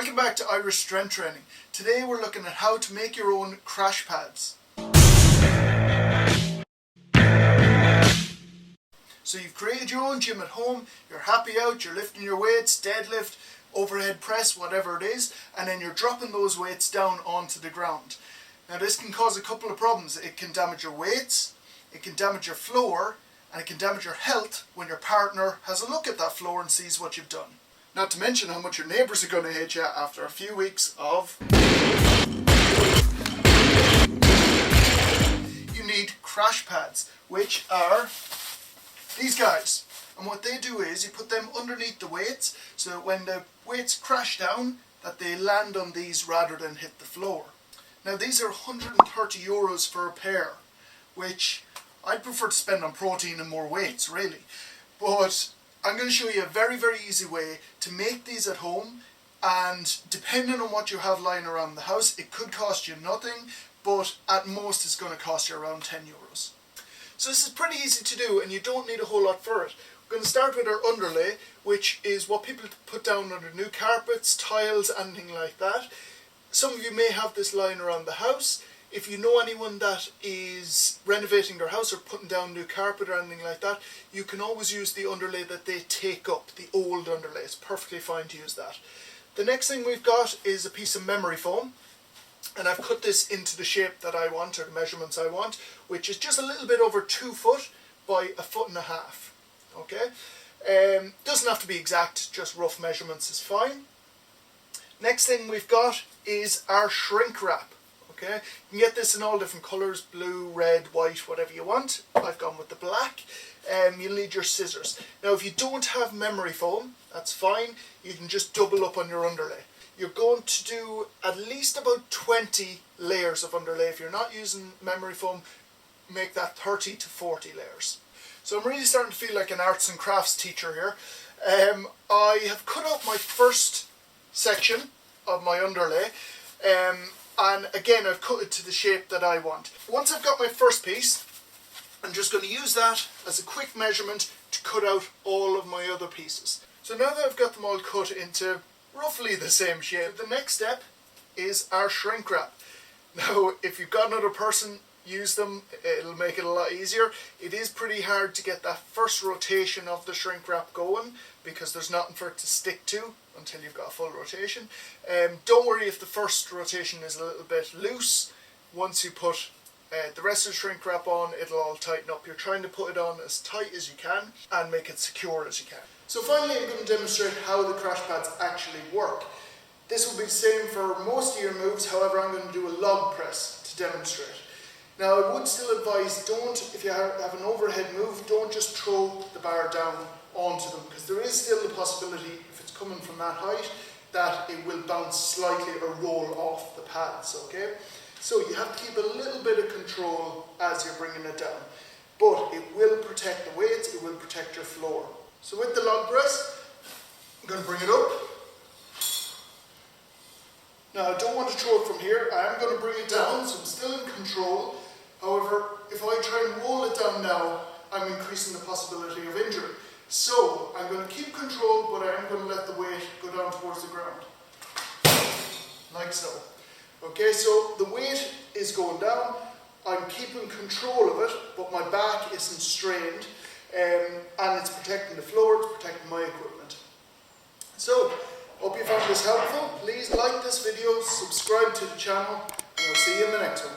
Welcome back to Irish Strength Training. Today we're looking at how to make your own crash pads. So you've created your own gym at home, you're happy out, you're lifting your weights, deadlift, overhead press, whatever it is, and then you're dropping those weights down onto the ground. Now this can cause a couple of problems. It can damage your weights, it can damage your floor, and it can damage your health when your partner has a look at that floor and sees what you've done. Not to mention how much your neighbours are going to hate you after a few weeks of... You need crash pads, which are these guys. And what they do is you put them underneath the weights so that when the weights crash down, that they land on these rather than hit the floor. Now these are €130 for a pair, which I'd prefer to spend on protein and more weights really. But I'm going to show you a very easy way to make these at home, and depending on what you have lying around the house, it could cost you nothing, but at most it's going to cost you around €10. So this is pretty easy to do and you don't need a whole lot for it. We're going to start with our underlay, which is what people put down under new carpets, tiles, anything like that. Some of you may have this lying around the house. If you know anyone that is renovating their house or putting down new carpet or anything like that, you can always use the underlay that they take up, the old underlay. It's perfectly fine to use that. The next thing we've got is a piece of memory foam, and I've cut this into the shape that I want, or the measurements I want, which is just a little bit over 2 foot by 1.5 foot. Okay? Doesn't have to be exact, just rough measurements is fine. Next thing we've got is our shrink wrap. Okay, you can get this in all different colours, blue, red, white, whatever you want. I've gone with the black. You'll need your scissors. Now if you don't have memory foam, that's fine. You can just double up on your underlay. You're going to do at least about 20 layers of underlay. If you're not using memory foam, make that 30 to 40 layers. So I'm really starting to feel like an arts and crafts teacher here. I have cut out my first section of my underlay. And again, I've cut it to the shape that I want. Once I've got my first piece, I'm just going to use that as a quick measurement to cut out all of my other pieces. So now that I've got them all cut into roughly the same shape, the next step is our shrink wrap. Now, if you've got another person, use them, it'll make it a lot easier. It is pretty hard to get that first rotation of the shrink wrap going because there's nothing for it to stick to until you've got a full rotation. Don't worry if the first rotation is a little bit loose. Once you put the rest of the shrink wrap on, it'll all tighten up. You're trying to put it on as tight as you can and make it secure as you can. So finally, I'm going to demonstrate how the crash pads actually work. This will be the same for most of your moves, however I'm going to do a log press to demonstrate. Now I would still advise, if you have an overhead move, don't just throw the bar down onto them, because there is still the possibility, if it's coming from that height, that it will bounce slightly or roll off the pads, okay? So you have to keep a little bit of control as you're bringing it down. But it will protect the weights, it will protect your floor. So with the log press, I'm going to bring it up. Now I don't want to throw it from here, I am going to bring it down, so I'm still in control. However, if I try and roll it down now, I'm increasing the possibility of injury. So, I'm going to keep control, but I am going to let the weight go down towards the ground. Like so. Okay, so the weight is going down, I'm keeping control of it, but my back isn't strained, and it's protecting the floor, it's protecting my equipment. So, hope you found this helpful. Please like this video, subscribe to the channel, and I'll see you in the next one.